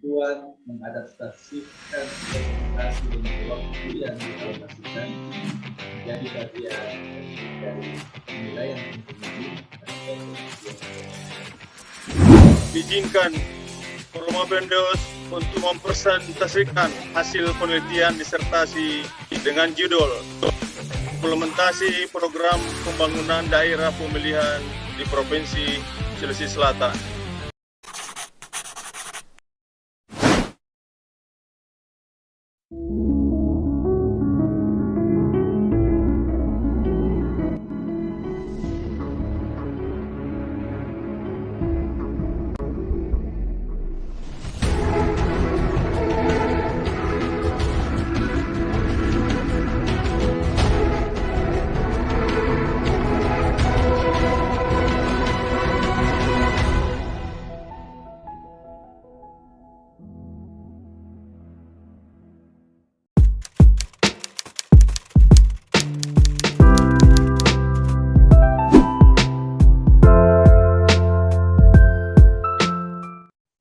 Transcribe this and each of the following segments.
kemampuan mengadaptasikan presentasi dengan waktu yang dialokasikan menjadi bagian dari penilaian tinggi pada proses ujian. Izinkan Formopendos untuk mempresentasikan hasil penelitian disertasi dengan judul Implementasi Program Pembangunan Daerah Pemilihan di Provinsi Sulawesi Selatan.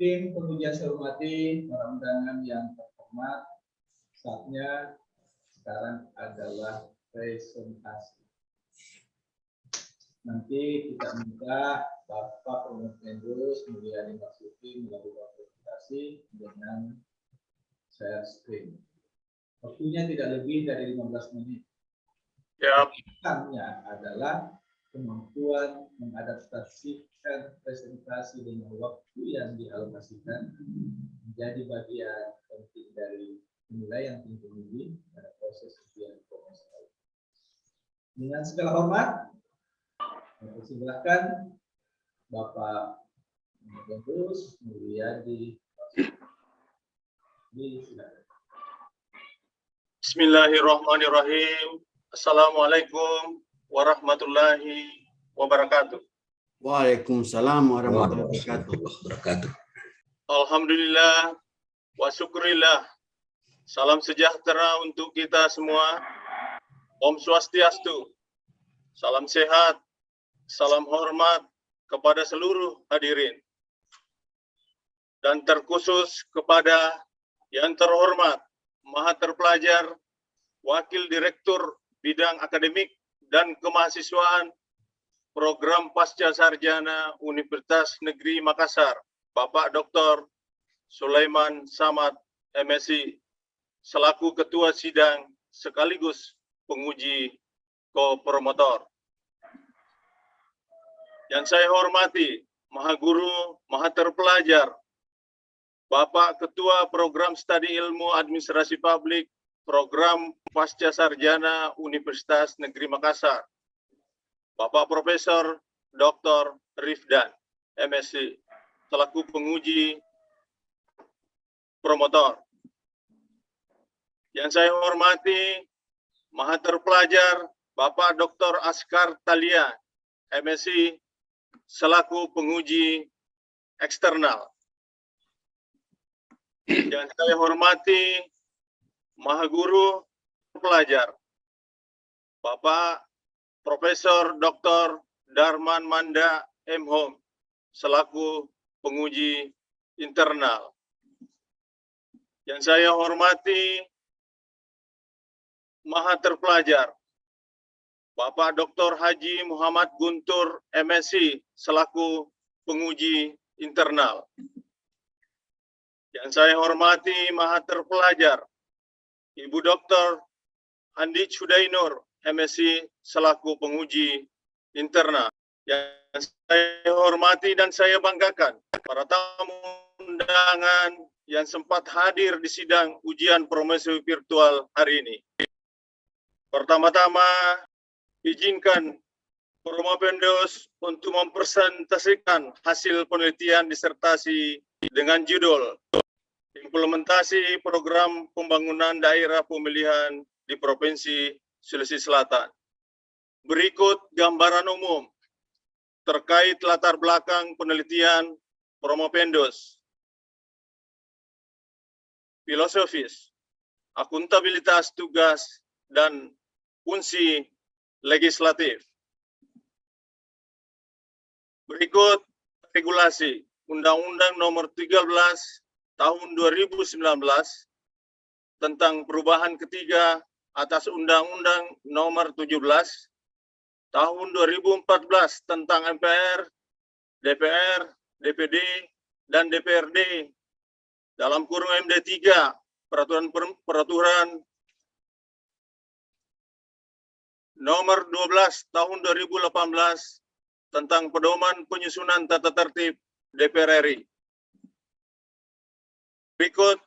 Tim pengujian saya hormati, para undangan yang terhormat, saatnya sekarang adalah presentasi. Nanti kita minta Bapak Formopendos Mulyadi Marzuki melakukan presentasi dengan share screen. Waktunya tidak lebih dari 15 menit. Pertanyaannya adalah kemampuan mengadaptasikan presentasi dengan waktu yang dialokasikan menjadi bagian penting dari penilaian tinggi pada proses ujian profesional. Dengan segala hormat, saya persilahkan Bapak Formopendos Mulyadi Marzuki. Silakan. Bismillahirrahmanirrahim. Assalamualaikum warahmatullahi wabarakatuh. Waalaikumsalam warahmatullahi wabarakatuh. Alhamdulillah wa syukurillah. Salam sejahtera untuk kita semua. Om Swastiastu. Salam sehat, salam hormat kepada seluruh hadirin. Dan terkhusus kepada yang terhormat Maha Terpelajar, Wakil Direktur Bidang Akademik dan Kemahasiswaan Program Pasca Sarjana Universitas Negeri Makassar, Bapak Dr. Sulaiman Samad, MSc, selaku Ketua Sidang sekaligus penguji ko-promotor. Yang saya hormati Maha Guru, Maha Terpelajar, Bapak Ketua Program Studi Ilmu Administrasi Publik Program Pasca Sarjana Universitas Negeri Makassar, Bapak Profesor Dr. Rifdan, MSc, selaku penguji promotor. Yang saya hormati Maha Terpelajar Bapak Dr. Askar Talia, MSc, selaku penguji eksternal. Yang saya hormati Maha Guru Pelajar Bapak Profesor Dr. Darman Manda M.Hom, selaku penguji internal. Yang saya hormati Maha Terpelajar Bapak Dr. Haji Muhammad Guntur MSc, selaku penguji internal. Yang saya hormati Maha Terpelajar Ibu Dr. Andi Chudainur, MSc, selaku penguji internal. Yang saya hormati dan saya banggakan para tamu undangan yang sempat hadir di sidang ujian promosi virtual hari ini. Pertama-tama, izinkan Formopendos untuk mempresentasikan hasil penelitian disertasi dengan judul Implementasi Program Pembangunan Daerah Pemilihan di Provinsi Sulawesi Selatan. Berikut gambaran umum terkait latar belakang penelitian Formopendos. Filosofis, akuntabilitas tugas, dan fungsi legislatif. Berikut regulasi Undang-Undang Nomor 13 tahun 2019 tentang perubahan ketiga atas Undang-Undang Nomor 17 tahun 2014 tentang MPR, DPR, DPD, dan DPRD dalam kurung MD3 peraturan Nomor 12 tahun 2018 tentang pedoman penyusunan tata tertib DPR RI. Berikut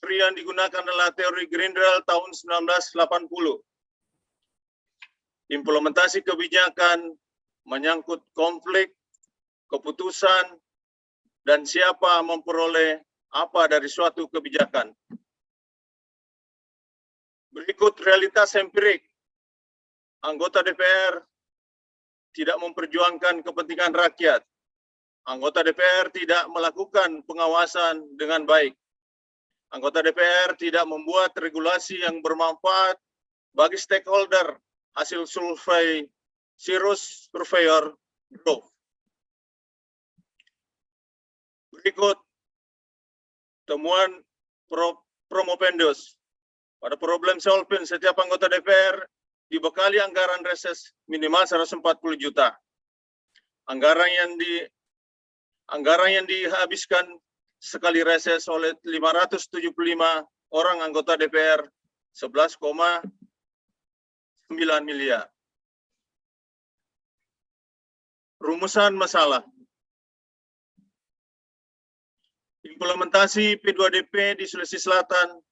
teori yang digunakan adalah teori Grindel tahun 1980. Implementasi kebijakan menyangkut konflik, keputusan, dan siapa memperoleh apa dari suatu kebijakan. Berikut realitas empirik. Anggota DPR tidak memperjuangkan kepentingan rakyat. Anggota DPR tidak melakukan pengawasan dengan baik. Anggota DPR tidak membuat regulasi yang bermanfaat bagi stakeholder. Hasil survei Cirrus Surveyor Group. Berikut temuan Promopendus. Pada problem solving, setiap anggota DPR dibekali anggaran reses minimal 140 juta. Anggaran yang dihabiskan sekali reses oleh 575 orang anggota DPR 11,9 miliar. Rumusan masalah. Implementasi P2DP di Sulawesi Selatan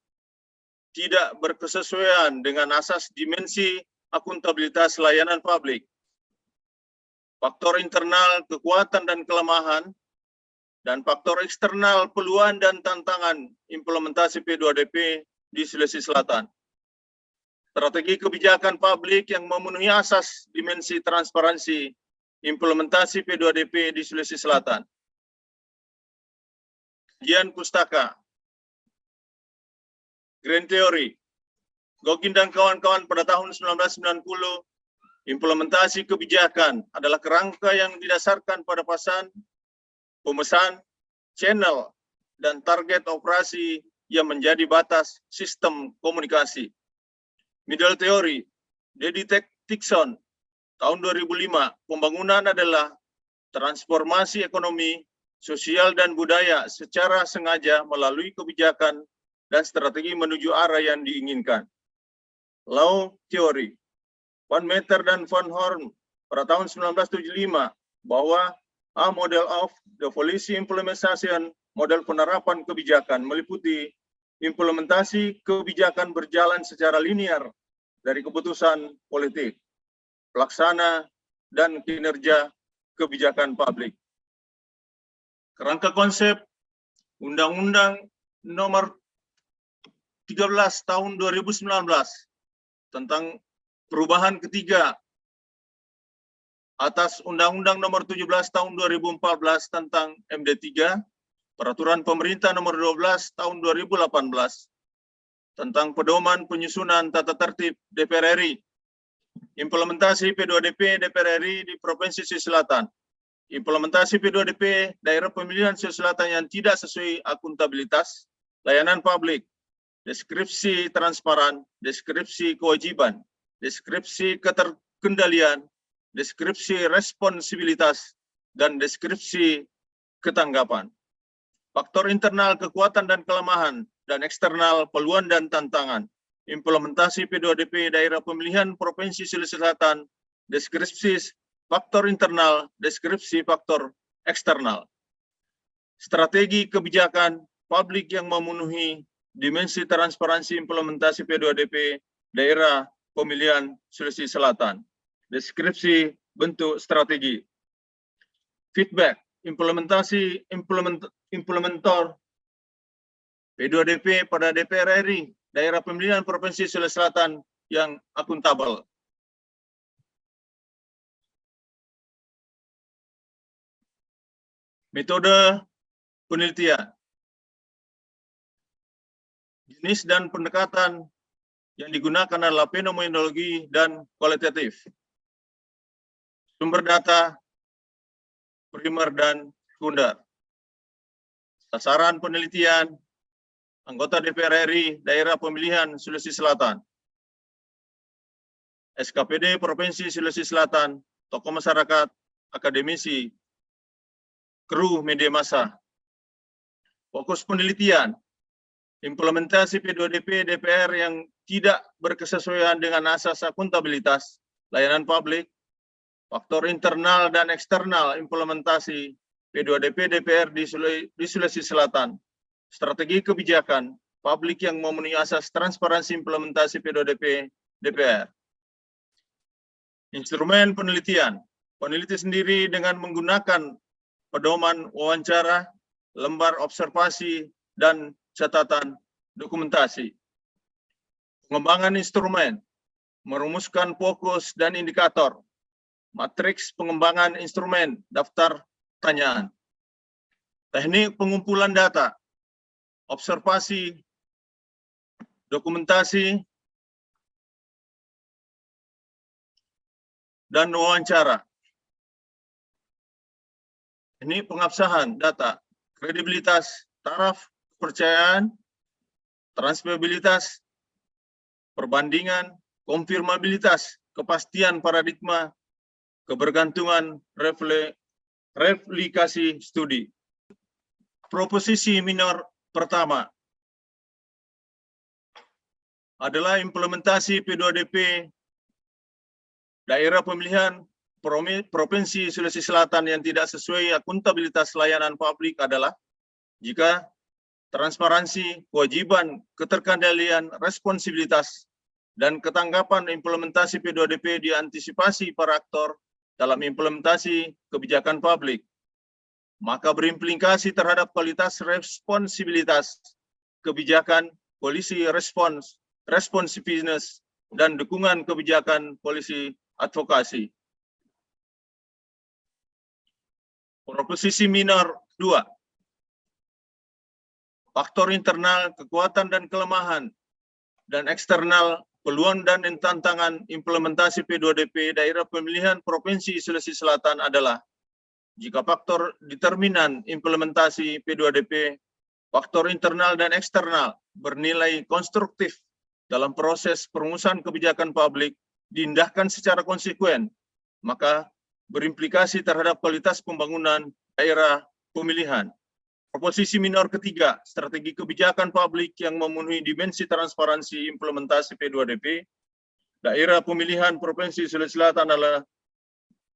tidak berkesesuaian dengan asas dimensi akuntabilitas layanan publik. Faktor internal kekuatan dan kelemahan, dan faktor eksternal peluang dan tantangan implementasi P2DP di Sulawesi Selatan. Strategi kebijakan publik yang memenuhi asas dimensi transparansi implementasi P2DP di Sulawesi Selatan. Kajian pustaka. Grand Theory. Gogin dan kawan-kawan pada tahun 1990, implementasi kebijakan adalah kerangka yang didasarkan pada pemesan, channel, dan target operasi yang menjadi batas sistem komunikasi. Middle Theory, Dedi Dixon, tahun 2005, pembangunan adalah transformasi ekonomi, sosial, dan budaya secara sengaja melalui kebijakan dan strategi menuju arah yang diinginkan. Law Theory, Van Meter dan Van Horn pada tahun 1975 bahwa a model of the policy implementation, model penerapan kebijakan meliputi implementasi kebijakan berjalan secara linear dari keputusan politik, pelaksana, dan kinerja kebijakan publik. Kerangka konsep Undang-Undang Nomor 13 tahun 2019 tentang perubahan ketiga atas Undang-Undang Nomor 17 tahun 2014 tentang MD3, Peraturan Pemerintah Nomor 12 tahun 2018 tentang pedoman penyusunan tata tertib DPR RI, implementasi P2DP DPR RI di Provinsi Sulawesi Selatan, implementasi P2DP daerah pemilihan Sulawesi Selatan yang tidak sesuai akuntabilitas layanan publik, deskripsi transparan, deskripsi kewajiban, deskripsi keterkendalian, deskripsi responsibilitas, dan deskripsi ketanggapan. Faktor internal kekuatan dan kelemahan, dan eksternal peluang dan tantangan. Implementasi P2DP daerah pemilihan Provinsi Sulawesi Selatan, deskripsi faktor internal, deskripsi faktor eksternal. Strategi kebijakan publik yang memenuhi dimensi transparansi implementasi P2DP daerah pemilihan Sulawesi Selatan. Deskripsi bentuk strategi. Feedback, implementator P2DP pada DPR RI daerah pemilihan Provinsi Sulawesi Selatan yang akuntabel. Metode penelitian. Jenis dan pendekatan yang digunakan adalah fenomenologi dan kualitatif. Sumber data, primer dan sekunder. sasaran penelitian anggota DPR RI Daerah Pemilihan Sulawesi Selatan, SKPD Provinsi Sulawesi Selatan, tokoh masyarakat, akademisi, kru media massa. Fokus penelitian, implementasi P2DP DPR yang tidak berkesesuaian dengan asas akuntabilitas layanan publik, faktor internal dan eksternal implementasi P2DP DPR di Sulawesi Selatan, strategi kebijakan publik yang memenuhi asas transparansi implementasi P2DP DPR. Instrumen penelitian, peneliti sendiri dengan menggunakan pedoman wawancara, lembar observasi, dan catatan dokumentasi. Pengembangan instrumen, merumuskan fokus dan indikator, matriks pengembangan instrumen, daftar pertanyaan. Teknik pengumpulan data, observasi, dokumentasi, dan wawancara. Ini pengabsahan data, kredibilitas, taraf kepercayaan, transferabilitas, perbandingan, konfirmabilitas, kepastian paradigma, kebergantungan, replikasi studi. Proposisi minor pertama adalah implementasi P2DP Daerah Pemilihan Provinsi Sulawesi Selatan yang tidak sesuai akuntabilitas layanan publik adalah jika transparansi, kewajiban, keterkendalian, responsibilitas, dan ketanggapan implementasi P2DP diantisipasi para aktor dalam implementasi kebijakan publik, maka berimplikasi terhadap kualitas responsibilitas kebijakan, polisi respons, responsiveness, dan dukungan kebijakan polisi advokasi. Proposisi minor 2. Faktor internal, kekuatan dan kelemahan, dan eksternal, peluang dan tantangan implementasi P2DP Daerah Pemilihan Provinsi Sulawesi Selatan adalah jika faktor determinan implementasi P2DP, faktor internal dan eksternal bernilai konstruktif dalam proses perumusan kebijakan publik diindahkan secara konsekuen, maka berimplikasi terhadap kualitas pembangunan daerah pemilihan. Proposisi minor ketiga, strategi kebijakan publik yang memenuhi dimensi transparansi implementasi P2DP Daerah Pemilihan Provinsi Sulawesi Selatan adalah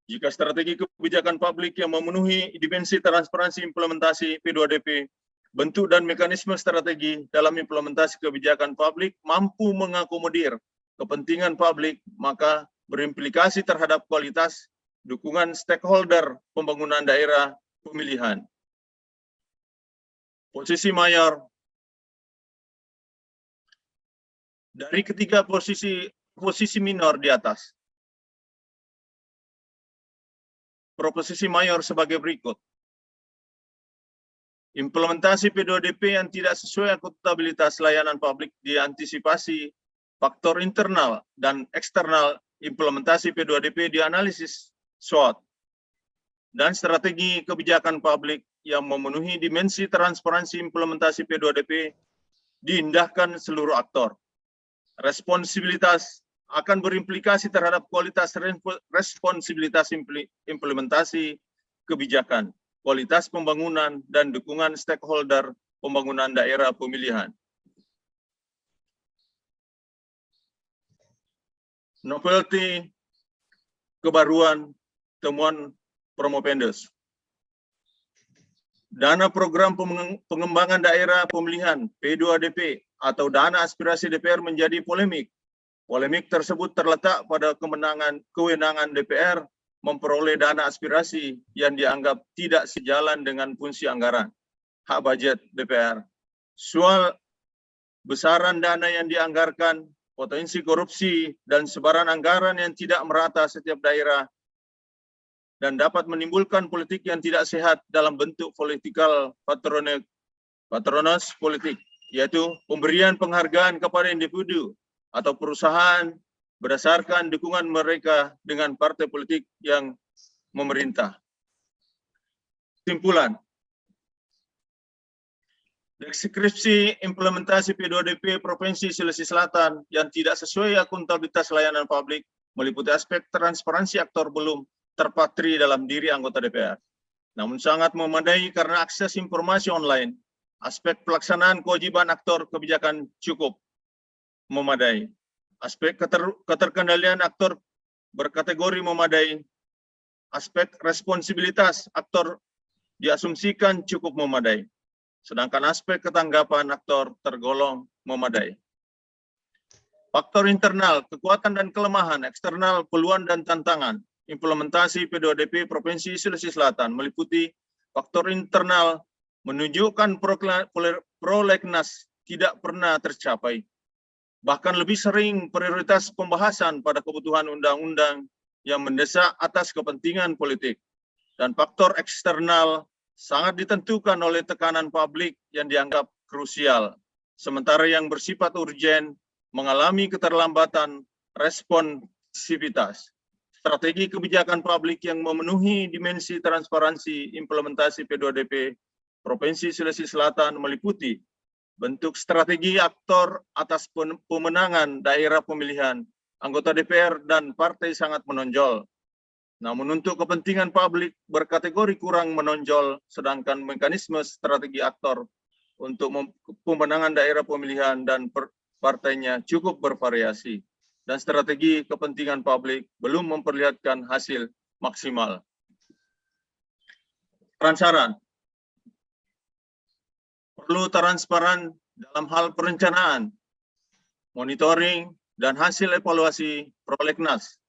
jika strategi kebijakan publik yang memenuhi dimensi transparansi implementasi P2DP, bentuk dan mekanisme strategi dalam implementasi kebijakan publik mampu mengakomodir kepentingan publik, maka berimplikasi terhadap kualitas dukungan stakeholder pembangunan daerah pemilihan. Posisi mayor. Dari ketiga posisi minor di atas, proposisi mayor sebagai berikut. Implementasi P2DP yang tidak sesuai akuntabilitas layanan publik diantisipasi, faktor internal dan eksternal implementasi P2DP dianalisis SWOT, dan strategi kebijakan publik yang memenuhi dimensi transparansi implementasi P2DP diindahkan seluruh aktor. Responsibilitas akan berimplikasi terhadap kualitas responsibilitas implementasi kebijakan, kualitas pembangunan, dan dukungan stakeholder pembangunan daerah pemilihan. Novelty, kebaruan, temuan Promopendes. Dana program pengembangan daerah pemilihan P2DP atau dana aspirasi DPR menjadi polemik. Polemik tersebut terletak pada kewenangan DPR memperoleh dana aspirasi yang dianggap tidak sejalan dengan fungsi anggaran, hak budget DPR. Soal besaran dana yang dianggarkan, potensi korupsi, dan sebaran anggaran yang tidak merata setiap daerah, dan dapat menimbulkan politik yang tidak sehat dalam bentuk political patronage politik, yaitu pemberian penghargaan kepada individu atau perusahaan berdasarkan dukungan mereka dengan partai politik yang memerintah. Kesimpulan, Deskripsi implementasi P2DP Provinsi Sulawesi Selatan yang tidak sesuai akuntabilitas layanan publik meliputi aspek transparansi aktor belum terpatri dalam diri anggota DPR. Namun sangat memadai karena akses informasi online. Aspek pelaksanaan kewajiban aktor kebijakan cukup memadai. Aspek keterkendalian aktor berkategori memadai. Aspek responsibilitas aktor diasumsikan cukup memadai. Sedangkan aspek ketanggapan aktor tergolong memadai. Faktor internal, kekuatan dan kelemahan, eksternal, peluang dan tantangan. Implementasi P2DP Provinsi Sulawesi Selatan meliputi faktor internal menunjukkan prolegnas tidak pernah tercapai. Bahkan lebih sering prioritas pembahasan pada kebutuhan undang-undang yang mendesak atas kepentingan politik. Dan faktor eksternal sangat ditentukan oleh tekanan publik yang dianggap krusial. Sementara yang bersifat urgen mengalami keterlambatan responsivitas. Strategi kebijakan publik yang memenuhi dimensi transparansi implementasi P2DP Provinsi Sulawesi Selatan meliputi bentuk strategi aktor atas pemenangan daerah pemilihan, anggota DPR dan partai sangat menonjol. Namun untuk kepentingan publik berkategori kurang menonjol, sedangkan mekanisme strategi aktor untuk pemenangan daerah pemilihan dan partainya cukup bervariasi. Dan strategi kepentingan publik belum memperlihatkan hasil maksimal. Saran, perlu transparan dalam hal perencanaan, monitoring, dan hasil evaluasi prolegnas.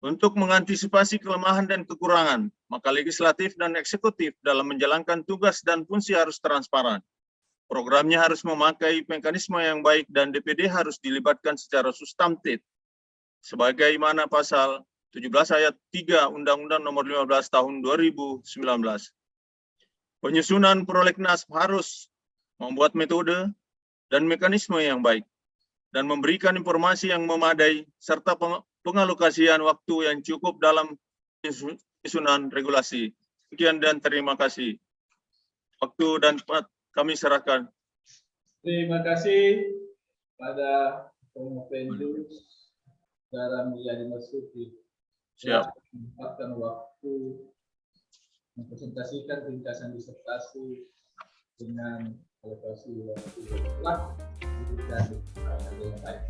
Untuk mengantisipasi kelemahan dan kekurangan, maka legislatif dan eksekutif dalam menjalankan tugas dan fungsi harus transparan. Programnya harus memakai mekanisme yang baik dan DPD harus dilibatkan secara substantif. Sebagaimana pasal 17 ayat 3 Undang-Undang Nomor 15 Tahun 2019. Penyusunan prolegnas harus membuat metode dan mekanisme yang baik dan memberikan informasi yang memadai serta pengalokasian waktu yang cukup dalam penyusunan regulasi. Sekian dan terima kasih. Waktu dan tempat kami serahkan. Terima kasih pada Pemupendus Saudara Mulyadi Marzuki. Siap. Menyempatkan waktu mempresentasikan ringkasan disertasi dengan alokasi waktu yang telah diberikan dengan baik.